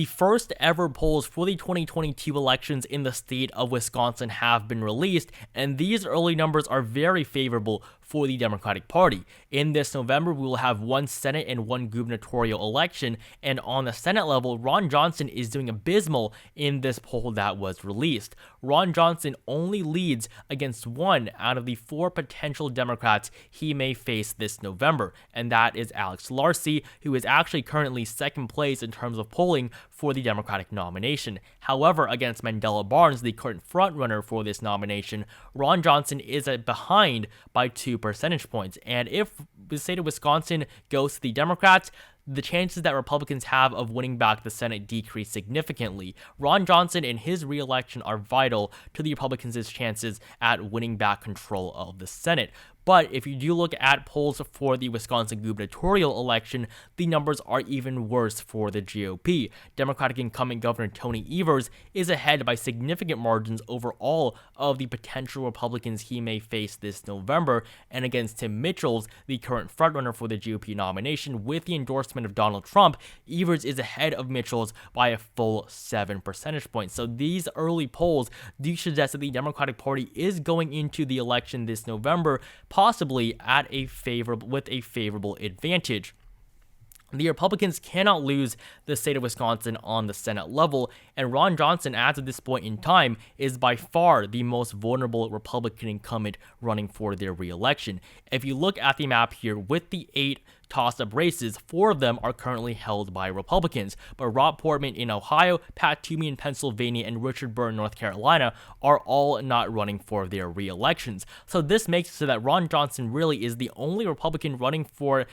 The first ever polls for the 2022 elections in the state of Wisconsin have been released, and these early numbers are very favorable for the Democratic Party. In this November, we will have one Senate and one gubernatorial election, and on the Senate level, Ron Johnson is doing abysmal in this poll that was released. Ron Johnson only leads against one out of the four potential Democrats he may face this November, and that is Alex Larcey, who is actually currently second place in terms of polling for the Democratic nomination. However, against Mandela Barnes, the current frontrunner for this nomination, Ron Johnson is behind by 2 percentage points. And if the state of Wisconsin goes to the Democrats, the chances that Republicans have of winning back the Senate decrease significantly. Ron Johnson and his re-election are vital to the Republicans' chances at winning back control of the Senate. But if you do look at polls for the Wisconsin gubernatorial election, the numbers are even worse for the GOP. Democratic incumbent Governor Tony Evers is ahead by significant margins over all of the potential Republicans he may face this November, and against Tim Mitchell's, the current frontrunner for the GOP nomination, with the endorsement of Donald Trump, Evers is ahead of Mitchell's by a full 7 percentage points. So these early polls do suggest that the Democratic Party is going into the election this November possibly with a favorable advantage. The Republicans cannot lose the state of Wisconsin on the Senate level, and Ron Johnson, as of this point in time, is by far the most vulnerable Republican incumbent running for their re-election. If you look at the map here, with the 8 toss-up races, 4 of them are currently held by Republicans, but Rob Portman in Ohio, Pat Toomey in Pennsylvania, and Richard Burr in North Carolina are all not running for their re-elections. So this makes it so that Ron Johnson really is the only Republican running for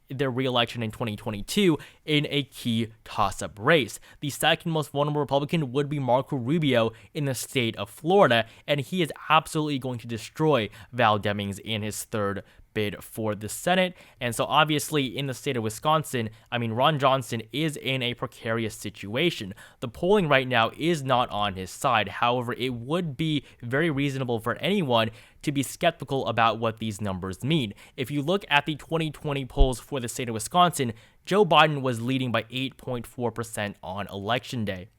their re-election in 2022 in a key toss-up race. The second most vulnerable Republican would be Marco Rubio in the state of Florida, and he is absolutely going to destroy Val Demings in his third bid for the Senate. And so obviously in the state of Wisconsin, Ron Johnson is in a precarious situation. The polling right now is not on his side. However, it would be very reasonable for anyone to be skeptical about what these numbers mean. If you look at the 2020 polls for the state of Wisconsin, Joe Biden was leading by 8.4% on election day.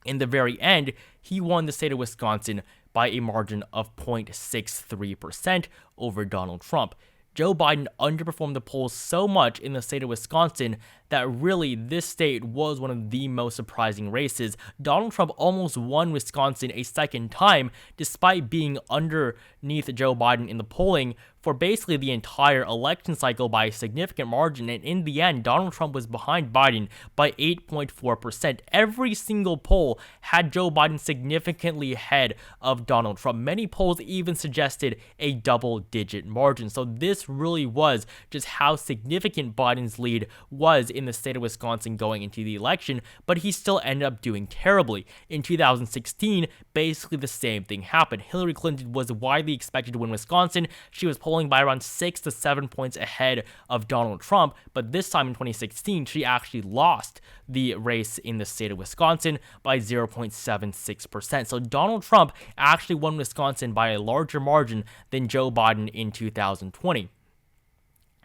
In the very end, he won the state of Wisconsin by a margin of 0.63% over Donald Trump. Joe Biden underperformed the polls so much in the state of Wisconsin that really this state was one of the most surprising races. Donald Trump almost won Wisconsin a second time despite being underneath Joe Biden in the polling for basically the entire election cycle by a significant margin, and in the end, Donald Trump was behind Biden by 8.4%. Every single poll had Joe Biden significantly ahead of Donald Trump. Many polls even suggested a double-digit margin. So this really was just how significant Biden's lead was in the state of Wisconsin going into the election, but he still ended up doing terribly. In 2016, basically the same thing happened. Hillary Clinton was widely expected to win Wisconsin. She was polling by around 6 to 7 points ahead of Donald Trump, but this time in 2016, she actually lost the race in the state of Wisconsin by 0.76%. So Donald Trump actually won Wisconsin by a larger margin than Joe Biden in 2020.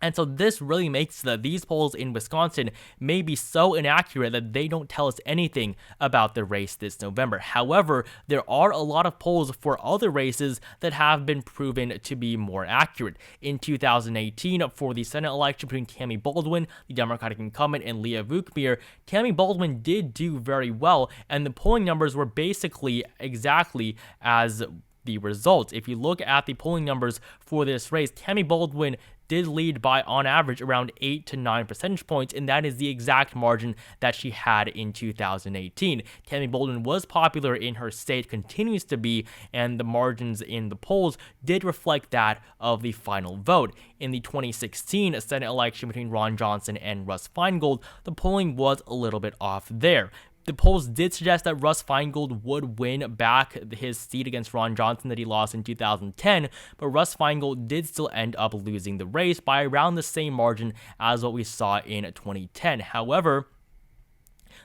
And so this really makes that these polls in Wisconsin may be so inaccurate that they don't tell us anything about the race this November. However, there are a lot of polls for other races that have been proven to be more accurate. In 2018, for the Senate election between Tammy Baldwin, the Democratic incumbent, and Leah Vukmir, Tammy Baldwin did do very well, and the polling numbers were basically exactly as the results. If you look at the polling numbers for this race, Tammy Baldwin did lead by, on average, around 8 to 9 percentage points, and that is the exact margin that she had in 2018. Tammy Baldwin was popular in her state, continues to be, and the margins in the polls did reflect that of the final vote. In the 2016 Senate election between Ron Johnson and Russ Feingold, the polling was a little bit off there. The polls did suggest that Russ Feingold would win back his seat against Ron Johnson that he lost in 2010, but Russ Feingold did still end up losing the race by around the same margin as what we saw in 2010. However,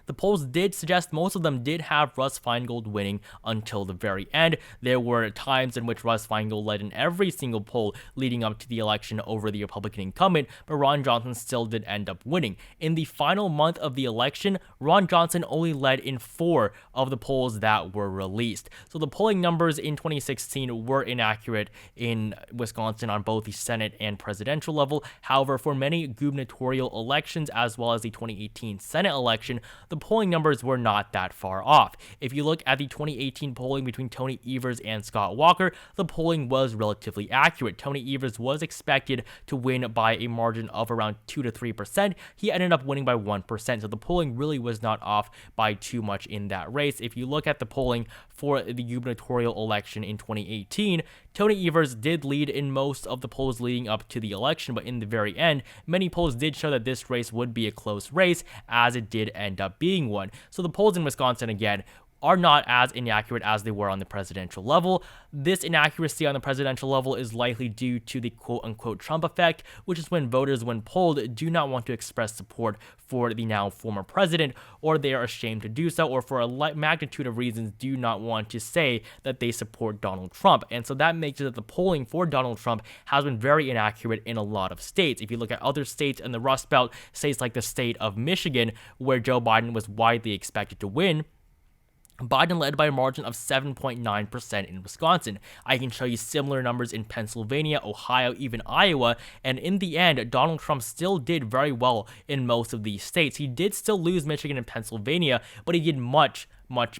the polls did suggest most of them did have Russ Feingold winning until the very end. There were times in which Russ Feingold led in every single poll leading up to the election over the Republican incumbent, but Ron Johnson still did end up winning. In the final month of the election, Ron Johnson only led in 4 of the polls that were released. So the polling numbers in 2016 were inaccurate in Wisconsin on both the Senate and presidential level. However, for many gubernatorial elections as well as the 2018 Senate election, the polling numbers were not that far off. If you look at the 2018 polling between Tony Evers and Scott Walker, the polling was relatively accurate. Tony Evers was expected to win by a margin of around 2 to 3%. He ended up winning by 1%, so the polling really was not off by too much in that race. If you look at the polling for the gubernatorial election in 2018, Tony Evers did lead in most of the polls leading up to the election, but in the very end, many polls did show that this race would be a close race, as it did end up being one. So the polls in Wisconsin, again, are not as inaccurate as they were on the presidential level. This inaccuracy on the presidential level is likely due to the quote-unquote Trump effect, which is when voters, when polled, do not want to express support for the now former president, or they are ashamed to do so, or for a magnitude of reasons do not want to say that they support Donald Trump. And so that makes it that the polling for Donald Trump has been very inaccurate in a lot of states. If you look at other states in the Rust Belt, states like the state of Michigan, where Joe Biden was widely expected to win, Biden led by a margin of 7.9% in Wisconsin. I can show you similar numbers in Pennsylvania, Ohio, even Iowa, and in the end, Donald Trump still did very well in most of these states. He did still lose Michigan and Pennsylvania, but he did much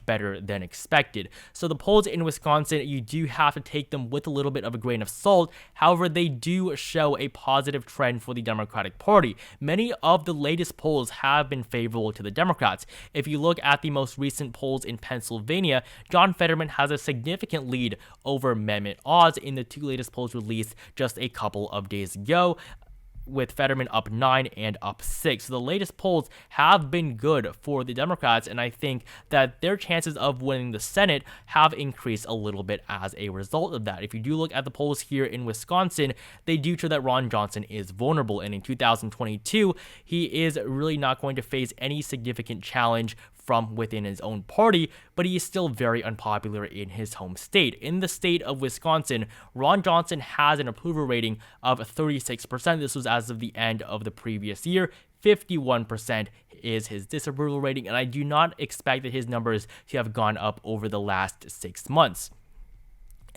better than expected. So the polls in Wisconsin, you do have to take them with a little bit of a grain of salt. However, they do show a positive trend for the Democratic Party. Many of the latest polls have been favorable to the Democrats. If you look at the most recent polls in Pennsylvania, John Fetterman has a significant lead over Mehmet Oz in the 2 latest polls released just a couple of days ago, with Fetterman up 9 and up 6. So the latest polls have been good for the Democrats, and I think that their chances of winning the Senate have increased a little bit as a result of that. If you do look at the polls here in Wisconsin, they do show that Ron Johnson is vulnerable, and in 2022, he is really not going to face any significant challenge from within his own party, but he is still very unpopular in his home state. In the state of Wisconsin, Ron Johnson has an approval rating of 36%. This was as of the end of the previous year. 51% is his disapproval rating, and I do not expect that his numbers to have gone up over the last 6 months.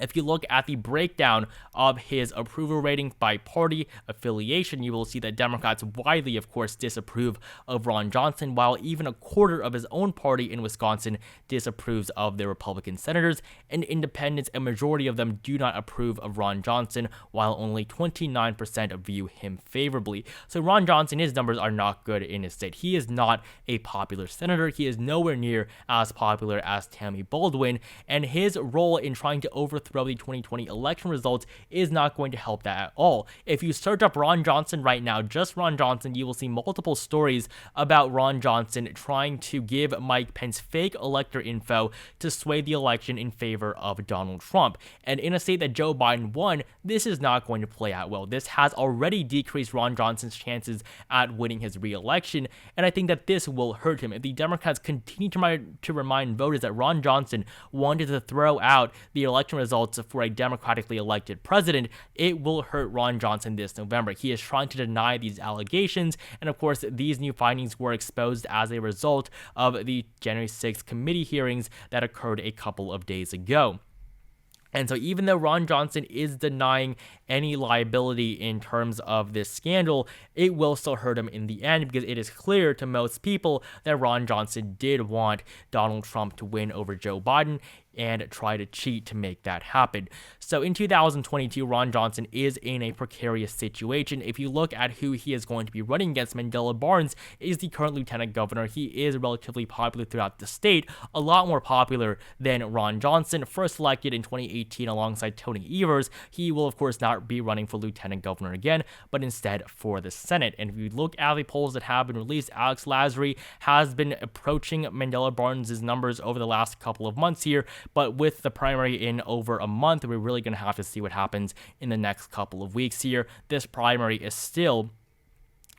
If you look at the breakdown of his approval rating by party affiliation, you will see that Democrats widely, of course, disapprove of Ron Johnson, while even a quarter of his own party in Wisconsin disapproves of the Republican senators, and independents, a majority of them do not approve of Ron Johnson, while only 29% view him favorably. So Ron Johnson, his numbers are not good in his state. He is not a popular senator. He is nowhere near as popular as Tammy Baldwin, and his role in trying to overthrow the 2020 election results is not going to help that at all. If you search up Ron Johnson right now, just Ron Johnson, you will see multiple stories about Ron Johnson trying to give Mike Pence fake elector info to sway the election in favor of Donald Trump. And in a state that Joe Biden won, this is not going to play out well. This has already decreased Ron Johnson's chances at winning his re-election, and I think that this will hurt him. If the Democrats continue to remind voters that Ron Johnson wanted to throw out the election results for a democratically elected president, it will hurt Ron Johnson this November. He is trying to deny these allegations, and of course, these new findings were exposed as a result of the January 6th committee hearings that occurred a couple of days ago. And so even though Ron Johnson is denying any liability in terms of this scandal, it will still hurt him in the end, because it is clear to most people that Ron Johnson did want Donald Trump to win over Joe Biden and try to cheat to make that happen. So in 2022, Ron Johnson is in a precarious situation. If you look at who he is going to be running against, Mandela Barnes is the current lieutenant governor. He is relatively popular throughout the state, a lot more popular than Ron Johnson, first elected in 2018 alongside Tony Evers. He will, of course, not be running for lieutenant governor again, but instead for the Senate. And if you look at the polls that have been released, Alex Lasry has been approaching Mandela Barnes' numbers over the last couple of months here, but with the primary in over a month, we're really going to have to see what happens in the next couple of weeks here. This primary is still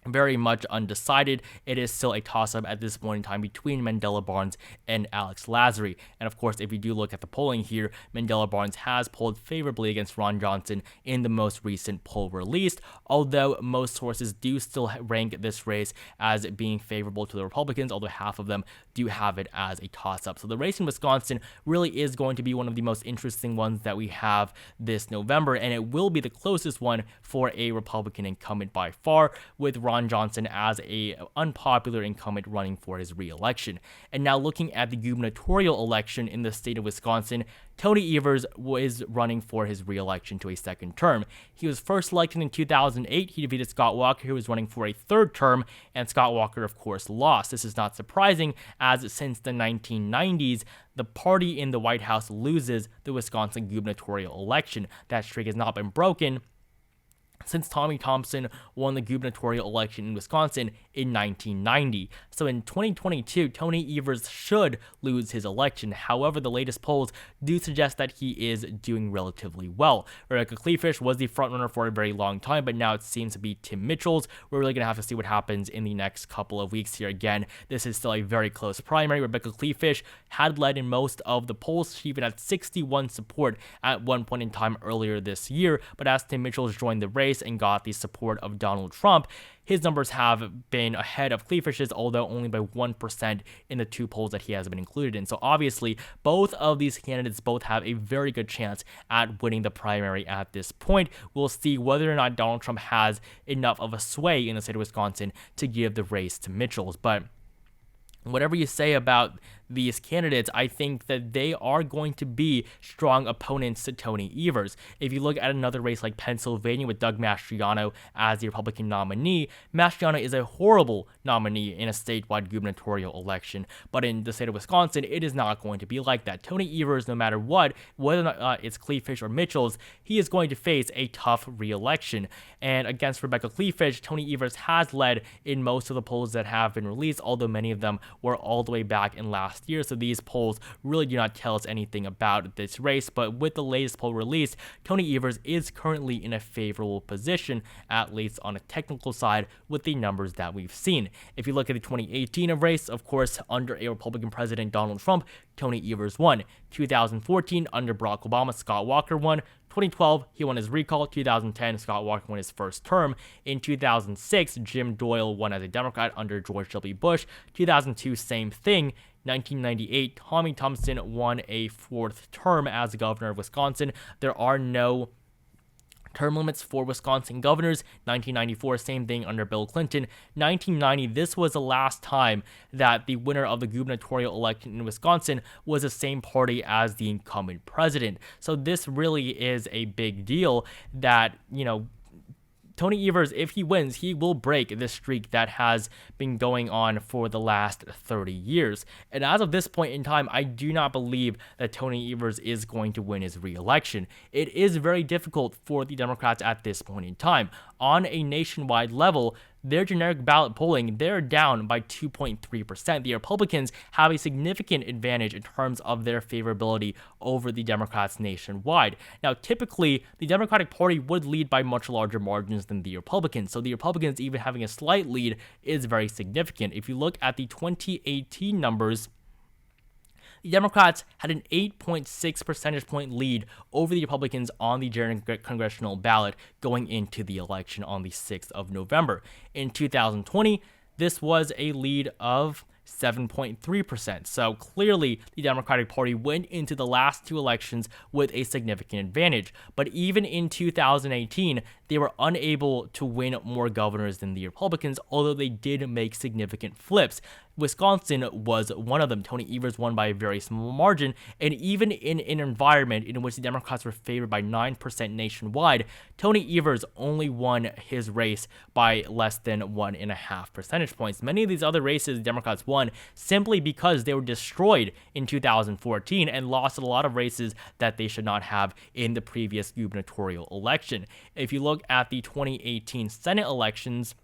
very much undecided. It is still a toss-up at this point in time between Mandela Barnes and Alex Lazary. And of course, if you do look at the polling here, Mandela Barnes has polled favorably against Ron Johnson in the most recent poll released, although most sources do still rank this race as being favorable to the Republicans, although half of them do have it as a toss-up. So the race in Wisconsin really is going to be one of the most interesting ones that we have this November, and it will be the closest one for a Republican incumbent by far, with Ron Johnson as a unpopular incumbent running for his re-election. And now looking at the gubernatorial election in the state of Wisconsin, Tony Evers was running for his re-election to a second term. He was first elected in 2008. He defeated Scott Walker, who was running for a third term, and Scott Walker, of course, lost. This is not surprising, as since the 1990s, the party in the White House loses the Wisconsin gubernatorial election. That streak has not been broken since Tommy Thompson won the gubernatorial election in Wisconsin in 1990. So in 2022, Tony Evers should lose his election. However, the latest polls do suggest that he is doing relatively well. Rebecca Kleefisch was the frontrunner for a very long time, but now it seems to be Tim Mitchell's. We're really going to have to see what happens in the next couple of weeks here. Again, this is still a very close primary. Rebecca Kleefisch had led in most of the polls. She even had 61 support at one point in time earlier this year, but as Tim Mitchell joined the race and got the support of Donald Trump, his numbers have been ahead of Kleefisch's, although only by 1% in the two polls that he has been included in. So obviously, both of these candidates both have a very good chance at winning the primary at this point. We'll see whether or not Donald Trump has enough of a sway in the state of Wisconsin to give the race to Mitchell's. But whatever you say about these candidates, I think that they are going to be strong opponents to Tony Evers. If you look at another race like Pennsylvania with Doug Mastriano as the Republican nominee, Mastriano is a horrible nominee in a statewide gubernatorial election. But in the state of Wisconsin, it is not going to be like that. Tony Evers, no matter what, whether or not it's Kleefisch or Mitchell's, he is going to face a tough re-election. And against Rebecca Kleefisch, Tony Evers has led in most of the polls that have been released, although many of them were all the way back in last year, so these polls really do not tell us anything about this race. But with the latest poll released, Tony Evers is currently in a favorable position, at least on a technical side, with the numbers that we've seen. If you look at the 2018 race, of course, under a Republican president, Donald Trump, Tony Evers won. 2014, under Barack Obama, Scott Walker won. 2012, he won his recall. 2010, Scott Walker won his first term. In 2006, Jim Doyle won as a Democrat under George W. Bush. 2002, same thing. 1998, Tommy Thompson won a fourth term as governor of Wisconsin. There are no term limits for Wisconsin governors. 1994, same thing under Bill Clinton. 1990, this was the last time that the winner of the gubernatorial election in Wisconsin was the same party as the incumbent president. So this really is a big deal that, Tony Evers, if he wins, he will break this streak that has been going on for the last 30 years. And as of this point in time, I do not believe that Tony Evers is going to win his re-election. It is very difficult for the Democrats at this point in time. On a nationwide level, their generic ballot polling, they're down by 2.3%. The Republicans have a significant advantage in terms of their favorability over the Democrats nationwide. Now, typically, the Democratic Party would lead by much larger margins than the Republicans, so the Republicans even having a slight lead is very significant. If you look at the 2018 numbers, the Democrats had an 8.6 percentage point lead over the Republicans on the general congressional ballot going into the election on the 6th of November. In 2020, this was a lead of 7.3%. So clearly, the Democratic Party went into the last two elections with a significant advantage. But even in 2018, they were unable to win more governors than the Republicans, although they did make significant flips. Wisconsin was one of them. Tony Evers won by a very small margin, and even in an environment in which the Democrats were favored by 9% nationwide, Tony Evers only won his race by less than 1.5 percentage points. Many of these other races the Democrats won simply because they were destroyed in 2014 and lost a lot of races that they should not have in the previous gubernatorial election. If you look at the 2018 Senate elections,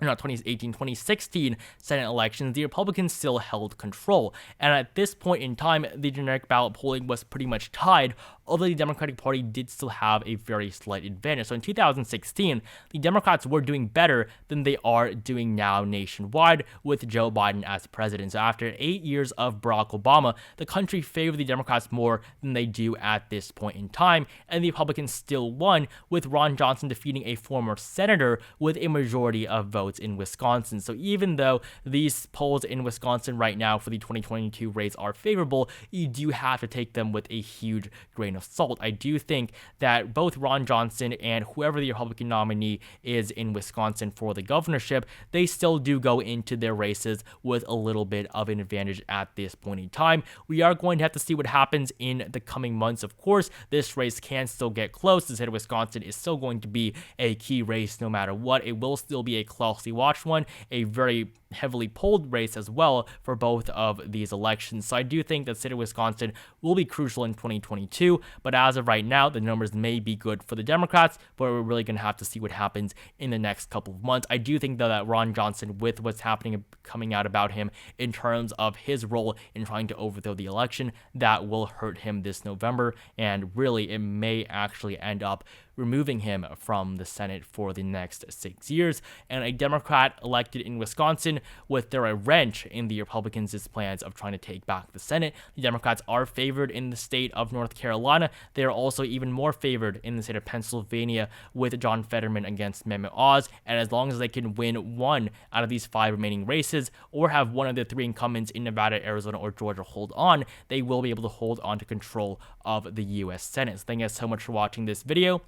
2016 Senate elections, the Republicans still held control. And at this point in time, the generic ballot polling was pretty much tied although the Democratic Party did still have a very slight advantage. So in 2016, the Democrats were doing better than they are doing now nationwide with Joe Biden as president. So after 8 years of Barack Obama, the country favored the Democrats more than they do at this point in time, and the Republicans still won, with Ron Johnson defeating a former senator with a majority of votes in Wisconsin. So even though these polls in Wisconsin right now for the 2022 race are favorable, you do have to take them with a huge grain of salt. I do think that both Ron Johnson and whoever the Republican nominee is in Wisconsin for the governorship, they still do go into their races with a little bit of an advantage at this point in time. We are going to have to see what happens in the coming months. Of course, this race can still get close. The state of Wisconsin is still going to be a key race no matter what. It will still be a closely watched one, a very heavily polled race as well for both of these elections. So I do think that the state of Wisconsin will be crucial in 2022, but as of right now, the numbers may be good for the Democrats, but we're really going to have to see what happens in the next couple of months. I do think, though, that Ron Johnson, with what's happening coming out about him in terms of his role in trying to overthrow the election, that will hurt him this November, and really it may actually end up removing him from the Senate for the next 6 years. And a Democrat elected in Wisconsin would throw a wrench in the Republicans' plans of trying to take back the Senate. The Democrats are favored in the state of North Carolina. They are also even more favored in the state of Pennsylvania with John Fetterman against Mehmet Oz. And as long as they can win one out of these 5 remaining races, or have one of the 3 incumbents in Nevada, Arizona, or Georgia hold on, they will be able to hold on to control of the U.S. Senate. So thank you guys so much for watching this video.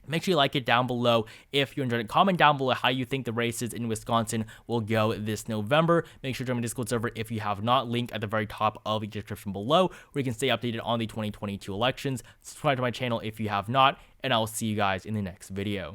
Make sure you like it down below if you enjoyed it. Comment down below how you think the races in Wisconsin will go this November. Make sure to join my Discord server if you have not. Link at the very top of the description below, where you can stay updated on the 2022 elections. Subscribe to my channel if you have not, and I will see you guys in the next video.